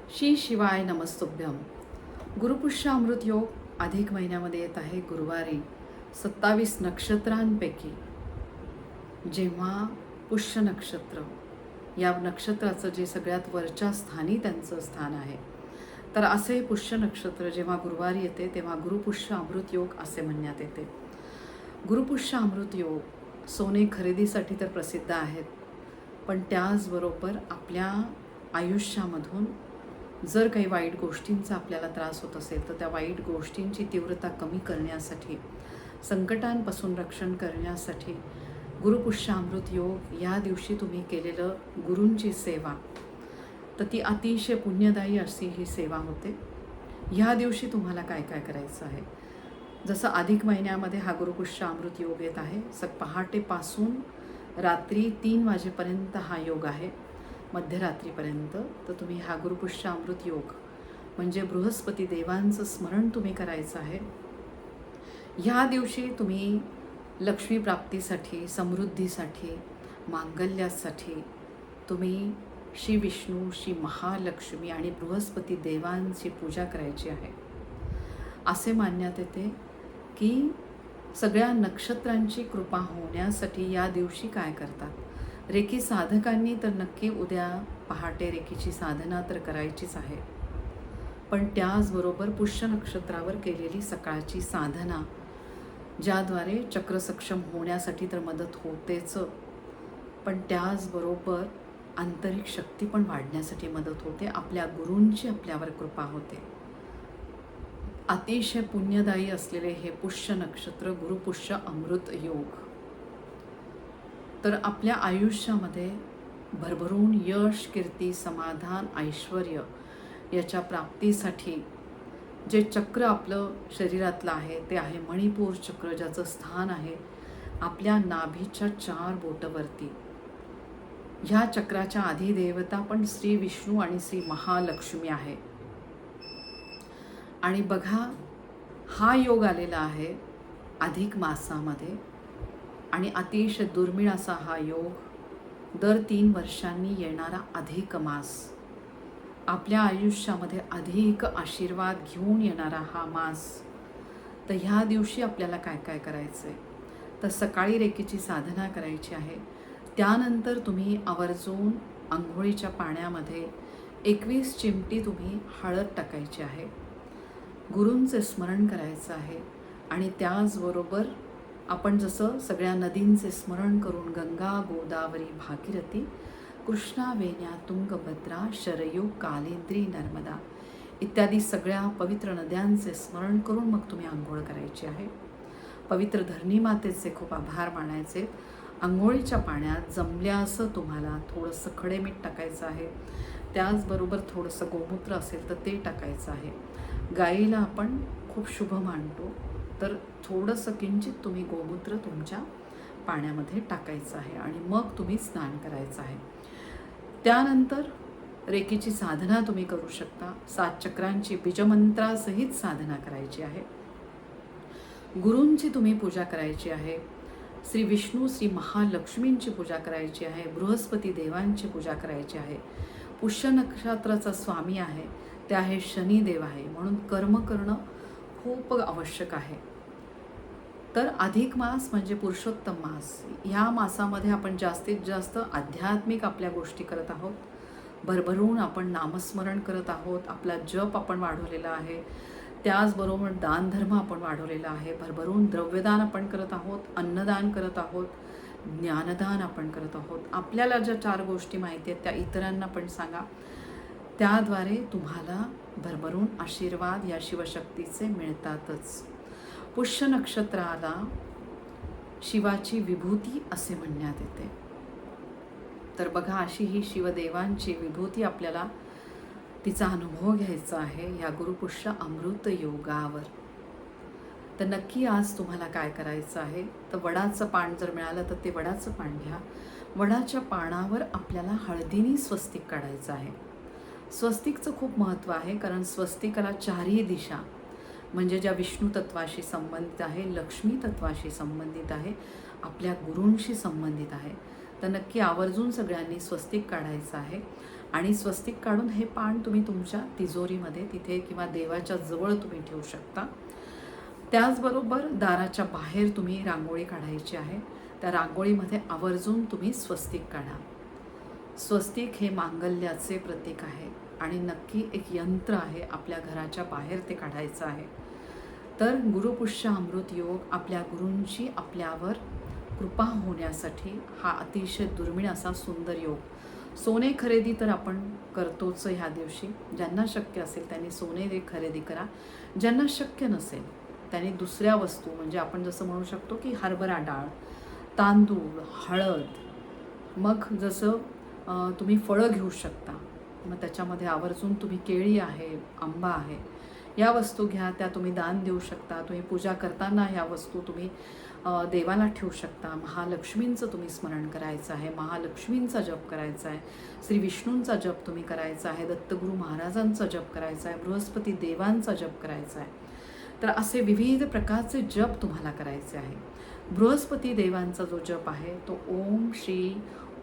श्री शिवाय नमस्तुभ्यम. गुरुपुष्य अमृत योग अधिक महिन्यामध्ये येत आहे. गुरुवारी 27 नक्षत्रांपैकी जेव्हा पुष्य नक्षत्र, या नक्षत्राचं जे सगळ्यात वरच्या स्थानी त्यांचं स्थान आहे, तर असे पुष्य नक्षत्र जेव्हा गुरुवारी येते तेव्हा गुरुपुष्य अमृत योग असे म्हणण्यात येते. गुरुपुष्य अमृत योग सोने खरेदीसाठी तर प्रसिद्ध आहेत, पण त्याचबरोबर आपल्या आयुष्यामधून जर काही वाईट गोष्टींचा आपल्याला त्रास होत असेल तर त्या वाईट गोष्टींची तीव्रता कमी करण्यासाठी, संकटांपासून रक्षण करण्यासाठी गुरुपुष्य अमृत योग या दिवशी तुम्ही केलेलं गुरूंची सेवा, तर ती अतिशय पुण्यदायी अशी ही सेवा होते. ह्या दिवशी तुम्हाला काय काय करायचं आहे, जसं अधिक महिन्यामध्ये हा गुरुपुष्य अमृत योग येत आहे. पहाटेपासून रात्री 3 वाजेपर्यंत हा योग आहे, मध्यरात्रीपर्यंत. तर तुम्ही हा गुरुपुष्य अमृत योग म्हणजे बृहस्पती देवांचं स्मरण तुम्ही करायचं आहे. ह्या दिवशी तुम्ही लक्ष्मी प्राप्तीसाठी, समृद्धीसाठी, मांगल्यासाठी तुम्ही श्री विष्णू, श्री महालक्ष्मी आणि बृहस्पती देवांची पूजा करायची आहे. असे मानण्यात येते की सगळ्या नक्षत्रांची कृपा होण्यासाठी या दिवशी काय करतात, रेकी साधकांनी तर नक्की उद्या पहाटे रेकीची साधना तर करायचीच आहे, पण त्याचबरोबर पुष्य नक्षत्रावर केलेली सकाळची साधना, ज्याद्वारे चक्र सक्षम होण्यासाठी तर मदत होतेच, पण त्याचबरोबर आंतरिक शक्ती पण वाढण्यासाठी मदत होते. आपल्या गुरूंची आपल्यावर कृपा होते. अतिशय पुण्यदायी असलेले हे पुष्य नक्षत्र गुरुपुष्य अमृत योग, तर आपल्या आयुष्यामध्ये भरभरून यश, कीर्ती, समाधान, ऐश्वर याच्या प्राप्तीसाठी जे चक्र आपलं शरीरातलं आहे ते आहे मणिपूर चक्र, ज्याचं स्थान आहे आपल्या नाभीच्या 4 बोटावरती. ह्या चक्राच्या अधिदेवता पण श्री विष्णू आणि श्री महालक्ष्मी आहे. आणि बघा, हा योग आलेला आहे अधिक मासामध्ये, आणि अतिशय दुर्मिळ असा हा योग दर 3 वर्षांनी येणारा अधिक मास, आपल्या आयुष्यामध्ये अधिक आशीर्वाद घेऊन येणारा हा मास. तर ह्या दिवशी आपल्याला काय काय करायचं आहे, तर सकाळी रेकीची साधना करायची आहे. त्यानंतर तुम्ही आवर्जून आंघोळीच्या पाण्यामध्ये 21 चिमटी तुम्ही हळद टाकायची आहे, गुरूंचे स्मरण करायचं आहे. आणि त्याचबरोबर आपण जसं सगळ्या नदींचे स्मरण करून गंगा, गोदावरी, भागीरथी, कृष्णा, वेण्या, तुंगभद्रा, शरयू, कालिंदी, नर्मदा इत्यादी सगळ्या पवित्र नद्यांचे स्मरण करून मग तुम्ही आंघोळ करायची आहे. पवित्र धरणी मातेचे खूप आभार मानायचे. आंघोळीच्या पाण्यात जमल्यास तुम्हाला थोडंसं खडे मीठ टाकायचं आहे, त्याचबरोबर थोडंसं गोमूत्र असेल तर ते टाकायचं आहे. गाईला आपण खूप शुभ मानतो, तर थोडंसं किंचित तुम्ही गोमूत्र तुमच्या पाण्यामध्ये टाकायचं आहे आणि मग तुम्ही स्नान करायचं आहे. त्यानंतर रेकीची साधना तुम्ही करू शकता. 7 चक्रांची बीजमंत्रासहित साधना करायची आहे. गुरूंची तुम्ही पूजा करायची आहे. श्री विष्णू, श्री महालक्ष्मींची पूजा करायची आहे. बृहस्पती देवांची पूजा करायची आहे. पुष्य नक्षत्राचा स्वामी आहे ते आहे शनिदेव आहे, म्हणून कर्म करणं खूप आवश्यक आहे. तर अधिक मास म्हणजे पुरुषोत्तम मास. ह्या मासामध्ये आपण जास्तीत जास्त आध्यात्मिक आपल्या गोष्टी करत आहोत, भरभरून आपण नामस्मरण करत आहोत, आपला जप आपण वाढवलेला आहे, त्याचबरोबर दानधर्म आपण वाढवलेला आहे, भरभरून द्रव्यदान आपण करत आहोत, अन्नदान करत आहोत, ज्ञानदान आपण करत आहोत. आपल्याला ज्या 4 गोष्टी माहिती आहेत त्या इतरांना पण सांगा, त्याद्वारे तुम्हाला भरभरून आशीर्वाद या शिवशक्तीचे मिळतातच. पुष्य नक्षत्राला शिवाची विभूती असे म्हणण्यात येते. तर बघा, अशी ही शिवदेवांची विभूती आपल्याला तिचा अनुभव घ्यायचा आहे या गुरुपुष्य अमृत योगावर. तर नक्की आज तुम्हाला काय करायचं आहे, तर वडाचं पान जर मिळालं तर ते वडाचं पान घ्या. वडाच्या पानावर आपल्याला हळदीने स्वस्तिक काढायचं आहे. स्वस्तिकचं खूप महत्त्व आहे, कारण स्वस्तिकाला 4ही दिशा म्हणजे ज्या विष्णू तत्वाशी संबंधित आहे, लक्ष्मी तत्वाशी संबंधित आहे, आपल्या गुरूंशी संबंधित आहे. तर नक्की आवर्जून सगळ्यांनी स्वस्तिक काढायचं आहे आणि स्वस्तिक काढून हे पान तुम्ही तुमच्या तिजोरीमध्ये तिथे किंवा देवाच्या जवळ तुम्ही ठेवू शकता. त्याचबरोबर दाराच्या बाहेर तुम्ही रांगोळी काढायची आहे. त्या रांगोळीमध्ये आवर्जून तुम्ही स्वस्तिक काढा. स्वस्तिक हे मांगल्याचे प्रतीक आहे आणि नक्की एक यंत्र आहे, आपल्या घराच्या बाहेर ते काढायचं आहे. तर गुरुपुष्य अमृत योग आपल्या गुरूंची आपल्यावर कृपा होण्यासाठी हा अतिशय दुर्मिळ असा सुंदर योग. सोने खरेदी तर आपण करतोच ह्या दिवशी. ज्यांना शक्य असेल त्यांनी सोने खरेदी करा. ज्यांना शक्य नसेल त्यांनी दुसऱ्या वस्तू, म्हणजे आपण जसं म्हणू शकतो की हरभरा डाळ, तांदूळ, हळद, मग जसं तुम्ही फळं घेऊ शकता. मग त्याच्यामध्ये आवर्जून तुम्ही केळी आहे, आंबा आहे, या वस्तू घ्या. त्या तुम्ही दान देऊ शकता. तुम्ही पूजा करताना ह्या वस्तू तुम्ही देवाला ठेवू शकता. महालक्ष्मींचं तुम्ही स्मरण करायचं आहे, महालक्ष्मींचा जप करायचा आहे, श्री विष्णूंचा जप तुम्ही करायचा आहे, दत्तगुरू महाराजांचा जप करायचा आहे, बृहस्पती देवांचा जप करायचा आहे. तर असे विविध प्रकारचे जप तुम्हाला करायचे आहे. बृहस्पती देवांचा जो जप आहे तो ओम श्री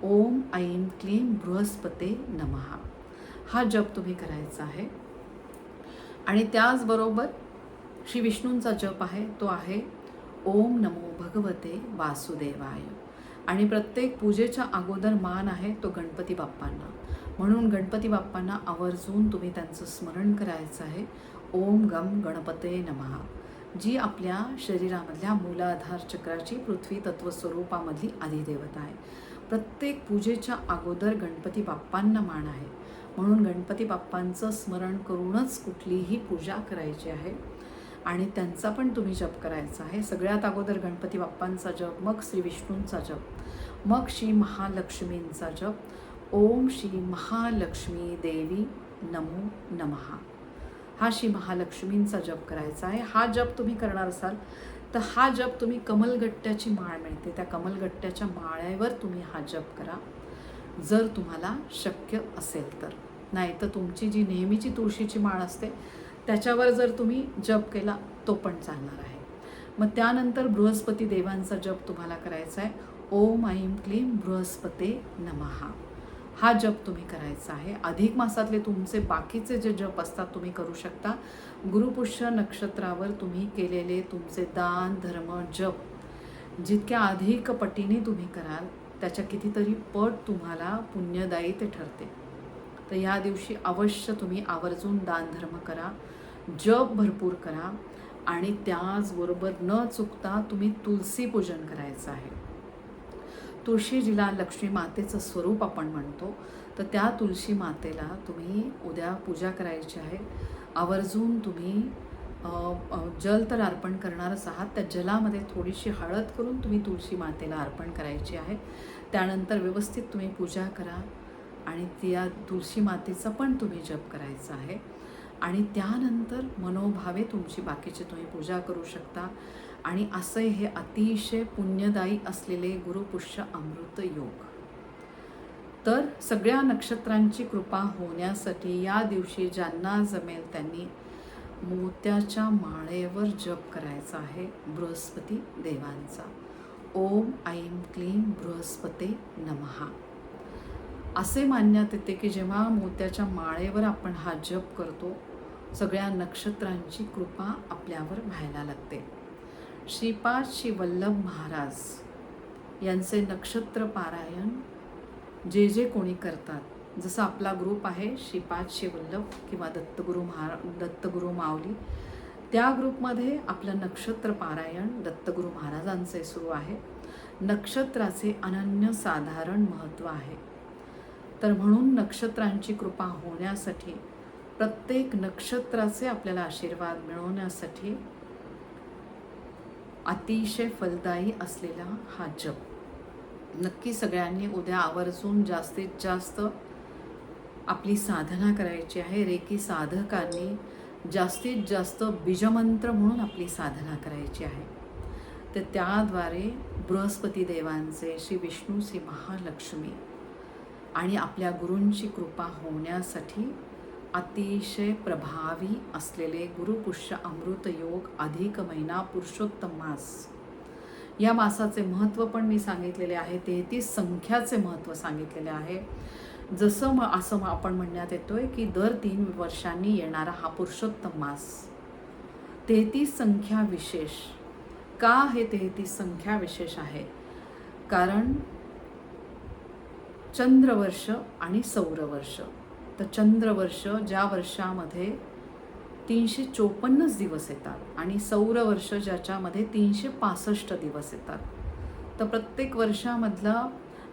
ओम ऐं क्लीं बृहस्पते नमः हा जप तुम्ही करायचा आहे. आणि त्याचबरोबर श्री विष्णूंचा जप आहे तो आहे ओम नमो भगवते वासुदेवाय. आणि प्रत्येक पूजेच्या अगोदर मान आहे तो गणपती बाप्पांना, म्हणून गणपती बाप्पांना आवर्जून तुम्ही त्यांचं स्मरण करायचं आहे. ओम गम गणपते नमः, जी आपल्या शरीरामधल्या मूलाधार चक्राची पृथ्वी तत्व स्वरूपामधली अधिदेवता आहे. प्रत्येक पूजेच्या अगोदर गणपती बाप्पांना मान आहे, म्हणून गणपती बाप्पांचं स्मरण करूनच कुठलीही पूजा करायची आहे आणि त्यांचा पण तुम्ही जप करायचा आहे. सगळ्यात अगोदर गणपती बाप्पांचा जप, मग श्री विष्णूंचा जप, मग श्री महालक्ष्मींचा जप. ओम श्री महालक्ष्मी देवी नमो नमः हा श्री महालक्ष्मींचा जप करायचा आहे. हा जप तुम्ही करणार असाल तर हा जप तुम्ही कमलगट्ट्याची माळ मिळते, त्या कमलगट्ट्याच्या माळ्यावर तुम्ही हा जप करा, जर तुम्हाला शक्य असेल तर. नाही तर तुमची जी नेहमीची तुळशीची माळ असते त्याच्यावर जर तुम्ही जप केला तो पण चालणार आहे. मग त्यानंतर बृहस्पती देवांचा जप तुम्हाला करायचा आहे. ओम ऐं क्लीं बृहस्पते नमः हा जप तुम्ही करायचा आहे. अधिक मासातले तुमचे बाकीचे जे जप असतात तुम्ही करू शकता. गुरुपुष्य नक्षत्रावर तुम्ही केलेले तुमचे दान धर्म जप जितक्या अधिक पटीने तुम्ही कराल त्याच्या कितीतरी पट तुम्हाला पुण्यदायी ते ठरते. तर या दिवशी अवश्य तुम्ही आवर्जून दान धर्म करा, जप भरपूर करा आणि त्याचबरोबर न चुकता तुम्ही तुलसी पूजन करायचं आहे. तुळशी जिला लक्ष्मी मातेचं स्वरूप आपण म्हणतो, तर त्या तुळशी मातेला तुम्ही उद्या पूजा करायची आहे. आवर्जून तुम्ही जल तर अर्पण करणारच आहात, त्या जलामध्ये थोडीशी हळद करून तुम्ही तुळशी मातेला अर्पण करायची आहे. त्यानंतर व्यवस्थित तुम्ही पूजा करा आणि त्या तुळशी मातेचा पण तुम्ही जप करायचा आहे. आणि त्यानंतर मनोभावे तुमची बाकीची तुम्ही पूजा करू शकता. आणि असे हे अतिशय पुण्यदायी असलेले गुरुपुष्य अमृत योग. तर सगळ्या नक्षत्रांची कृपा होण्यासाठी या दिवशी ज्यांना जमेल त्यांनी मोत्याच्या माळेवर जप करायचा आहे बृहस्पती देवांचा. ओम ऐं क्लीं बृहस्पते नमः असे मानण्यात येते की जेव्हा मोत्याच्या माळेवर आपण हा जप करतो सगळ्या नक्षत्रांची कृपा आपल्यावर व्हायला लागते. श्रीपाद श्री वल्लभ महाराज यांचे नक्षत्र पारायण जे जे कोणी करतात, जसं आपला ग्रुप आहे श्रीपाद श्री वल्लभ किंवा दत्तगुरू माऊली, त्या ग्रुपमध्ये आपलं नक्षत्र पारायण दत्तगुरू महाराजांचे सुरू आहे. नक्षत्राचे अनन्यसाधारण महत्त्व आहे. तर म्हणून नक्षत्रांची कृपा होण्यासाठी, प्रत्येक नक्षत्राचे आपल्याला आशीर्वाद मिळवण्यासाठी अतिशय फलदायी असलेला हा जप नक्की सगळ्यांनी उद्या आवर्जून जास्तीत जास्त आपली साधना करायची आहे. रेकी साधकांनी जास्तीत जास्त बीजमंत्र म्हणून आपली साधना करायची आहे. तर त्याद्वारे बृहस्पती देवांचे, श्री विष्णू, श्री महालक्ष्मी आणि आपल्या गुरूंची कृपा होण्यासाठी अतिशय प्रभावी असलेले गुरुपुष्य अमृत योग अधिक महिना पुरुषोत्तम मास, या मासाचे महत्त्व पण मी सांगितलेले आहे. 33 संख्याचे महत्त्व सांगितलेले आहे. जसं असं आपण म्हणण्यात येतोय की दर 3 वर्षांनी येणारा हा पुरुषोत्तम मास 33 संख्या विशेष. का हे 33 संख्या विशेष आहे? कारण चंद्रवर्ष आणि सौरवर्ष. तर चंद्रवर्ष ज्या वर्षामध्ये 354 दिवस येतात आणि सौरवर्ष ज्याच्यामध्ये 365 दिवस येतात. तर प्रत्येक वर्षामधला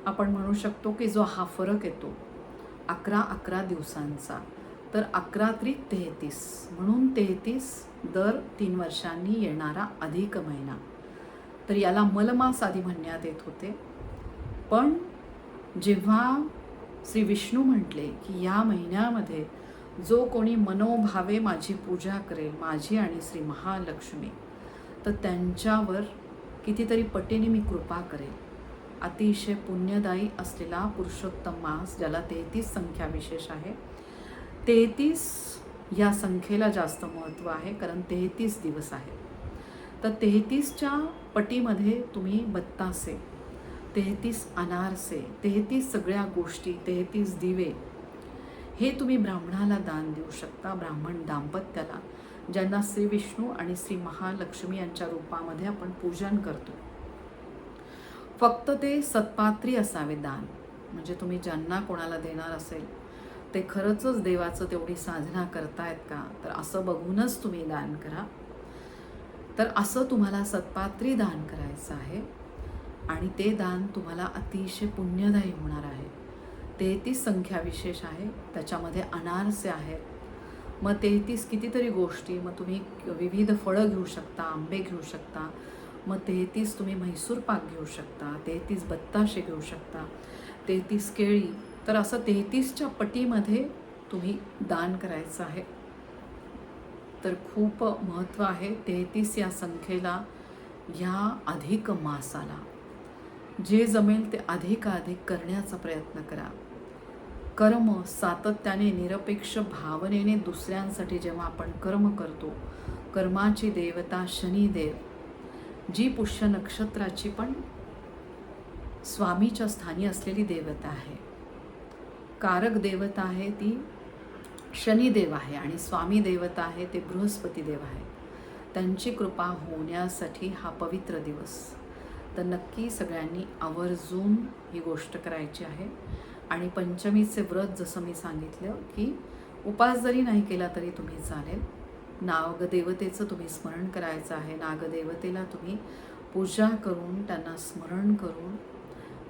आपण म्हणू शकतो की जो हा फरक येतो 11 दिवसांचा, तर 11×3 = 33, म्हणून 33 दर 3 वर्षांनी येणारा अधिक महिना. तर याला मलमास आधी म्हणण्यात येत होते. पण जेव्हा श्री विष्णू म्हटले की या महिन्यामध्ये जो कोणी मनोभावे माझी पूजा करेल, माझी आणि श्री महालक्ष्मी, तर त्यांच्यावर कितीतरी पटीने मी कृपा करेल. अतिशय पुण्यदायी असलेला पुरुषोत्तम मास, ज्याला 33 संख्या विशेष आहे. 33 या संख्येला जास्त महत्त्व आहे, कारण 33 दिवस आहेत. तर 33च्या पटीमध्ये तुम्ही बत्तासे, 33 अनारसे, 33 सगळ्या गोष्टी, 33 दिवे हे तुम्ही ब्राह्मणाला दान देऊ शकता, ब्राह्मण दाम्पत्याला, ज्यांना श्री विष्णू आणि श्री महालक्ष्मी यांच्या रूपामध्ये आपण पूजन करतो. फक्त ते सत्पात्री असावे दान. म्हणजे तुम्ही ज्यांना कोणाला देणार असेल ते खरंच देवाचं तेवढी साधना करतायत का, तर असं बघूनच तुम्ही दान करा. तर असं तुम्हाला सत्पात्री दान करायचं आहे आणि ते दान तुम्हाला अतिशय पुण्यदायी होणार आहे. 33 संख्या विशेष आहे, त्याच्यामध्ये अनारसे आहेत. मग 33 कितीतरी गोष्टी, मग तुम्ही विविध फळं घेऊ शकता, आंबे घेऊ शकता, मग 33 तुम्ही म्हैसूर पाक घेऊ शकता, 33 बत्ताशे घेऊ शकता, 33 केळी. तर असं 33च्या पटीमध्ये तुम्ही दान करायचं आहे. तर खूप महत्त्व आहे 33 या संख्येला, ह्या अधिक मासाला. जे जमेल ते अधिकाधिक करण्याचा प्रयत्न करा. कर्म सातत्याने निरपेक्ष भावनेने दुसऱ्यांसाठी जेव्हा आपण कर्म करतो, कर्माची देवता शनिदेव, जी पुष्य नक्षत्राची पण स्वामीच्या स्थानी असलेली देवता आहे, कारक देवता आहे ती शनिदेव आहे आणि स्वामी देवता आहे ते बृहस्पती देव आहे. त्यांची कृपा होण्यासाठी हा पवित्र दिवस. तर नक्की सगळ्यांनी आवर्जून ही गोष्ट करायची आहे. आणि पंचमीचे व्रत जसं मी सांगितलं की उपास जरी नाही केला तरी तुम्ही चालेल. नागदेवतेचं तुम्ही स्मरण करायचं आहे. नागदेवतेला तुम्ही पूजा करून, त्यांना स्मरण करून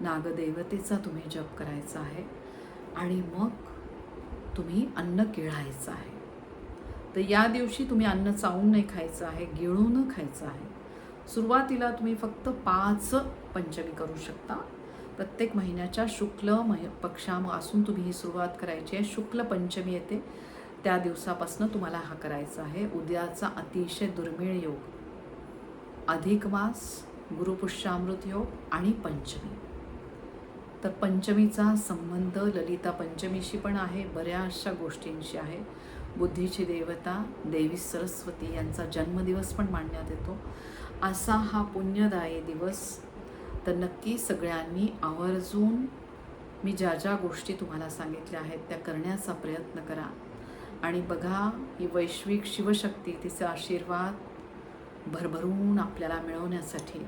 नागदेवतेचा तुम्ही जप करायचा आहे आणि मग तुम्ही अन्न गिळायचं आहे. तर या दिवशी तुम्ही अन्न चावून नाही खायचं आहे, गिळून खायचं आहे. सुरुवातीला तुम्ही फक्त 5 पंचमी करू शकता. प्रत्येक महिन्याच्या शुक्ल पक्षापासून तुम्ही ही सुरुवात करायची आहे. शुक्ल पंचमी येते त्या दिवसापासून तुम्हाला हा करायचा आहे. उद्याचा अतिशय दुर्मिळ योग, अधिक मास, गुरुपुष्यामृत योग आणि पंचमी. तर पंचमीचा संबंध ललिता पंचमीशी पण आहे, बऱ्याचशा गोष्टींशी आहे. बुद्धीची देवता देवी सरस्वती यांचा जन्मदिवस पण मानण्यात येतो. असा हा पुण्यदायी दिवस. तर नक्की सगळ्यांनी आवर्जून मी ज्या ज्या गोष्टी तुम्हाला सांगितल्या आहेत त्या करण्याचा प्रयत्न करा. आणि बघा, ही वैश्विक शिवशक्ती, तिचे आशीर्वाद भरभरून आपल्याला मिळवण्यासाठी,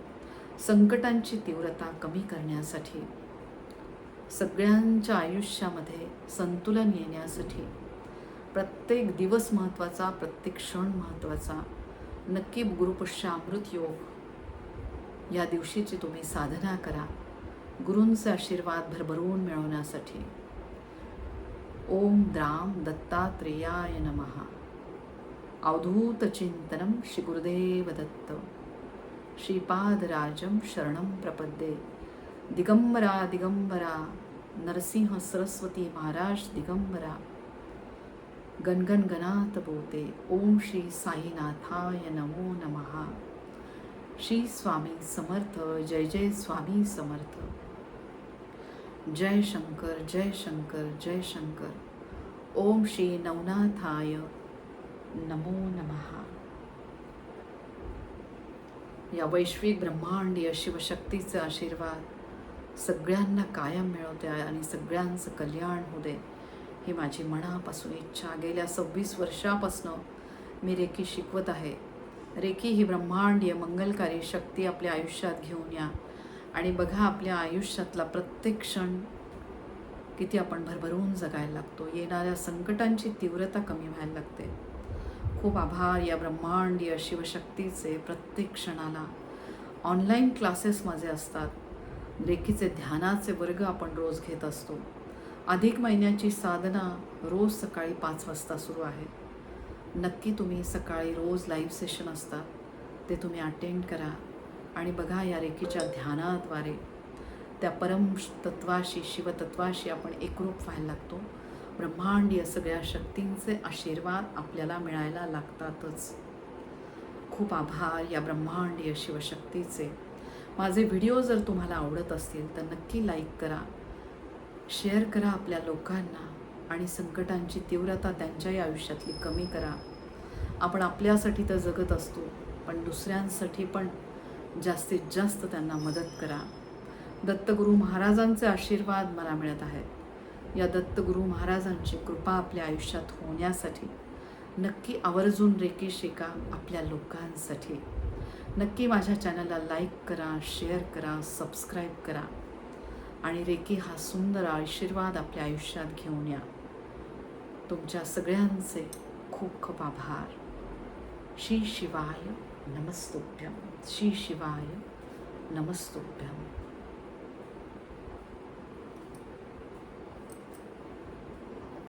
संकटांची तीव्रता कमी करण्यासाठी, सगळ्यांच्या आयुष्यामध्ये संतुलन येण्यासाठी प्रत्येक दिवस महत्त्वाचा, प्रत्येक क्षण महत्त्वाचा. नक्की गुरुपुष्य अमृत योग या दिवशीची तुम्ही साधना करा, गुरूंचे आशीर्वाद भरभरून मिळवण्यासाठी. ओम द्राम दत्तात्रेयाय नमः. अवधूत चिंतनम श्री गुरुदेव दत्त. श्रीपादराजम शरणम प्रपद्ये. दिगंबरा दिगंबरा नरसिंह सरस्वती महाराज दिगंबरा. गणगण गणात बोते. ओम श्री साईनाथाय नमो नमः. श्री स्वामी समर्थ. जय जय स्वामी समर्थ. जय शंकर जय शंकर जय शंकर. ओम श्री नवनाथाय नमो नमः. या वैश्विक ब्रह्मांडीय शिवशक्तीचे आशीर्वाद सगळ्यांना कायम मिळवू दे आणि सगळ्यांचं कल्याण होऊ दे, ही माझी मनापासून इच्छा. गेल्या 26 वर्षापासनं मी रेकी शिकवत आहे. रेकी ही ब्रह्मांडीय मंगलकारी शक्ती आपल्या आयुष्यात घेऊन या आणि बघा आपल्या आयुष्यातला प्रत्येक क्षण किती आपण भरभरून जगायला लागतो. येणाऱ्या संकटांची तीव्रता कमी व्हायला लागते. खूप आभार या ब्रह्मांडीय शिवशक्तीचे. प्रत्येक क्षणाला ऑनलाईन क्लासेस माझे असतात. रेकीचे ध्यानाचे वर्ग आपण रोज घेत असतो. अधिक महिन्याची साधना रोज सकाळी 5 वाजता सुरू आहे. नक्की तुम्ही सकाळी रोज लाईव्ह सेशन असतात ते तुम्ही अटेंड करा आणि बघा या रेकीच्या ध्यानाद्वारे त्या परमतत्वाशी शिवतत्वाशी आपण एकरूप व्हायला लागतो. ब्रह्मांडीय सगळ्या शक्तींचे आशीर्वाद आपल्याला मिळायला लागतातच. खूप आभार या ब्रह्मांडीय शिवशक्तीचे. माझे व्हिडिओ जर तुम्हाला आवडत असतील तर नक्की लाईक करा, शेअर करा आपल्या लोकांना आणि संकटांची तीव्रता त्यांच्याही आयुष्यातली कमी करा. आपण आपल्यासाठी तर जगत असतो, पण दुसऱ्यांसाठी पण जास्तीत जास्त त्यांना मदत करा. दत्तगुरू महाराजांचे आशीर्वाद मला मिळत आहेत. या दत्तगुरू महाराजांची कृपा आपल्या आयुष्यात होण्यासाठी नक्की आवर्जून रेकी शिका आपल्या लोकांसाठी. नक्की माझ्या चॅनलला लाईक करा, शेअर करा, सबस्क्राईब करा आणि रेकी हा सुंदर आशीर्वाद आपल्या आयुष्यात घेऊन या. तुमच्या सगळ्यांचे खूप खूप आभार. श्री शिवाय नमस्तुभ्यं. श्री शिवाय नमस्तुभ्यं.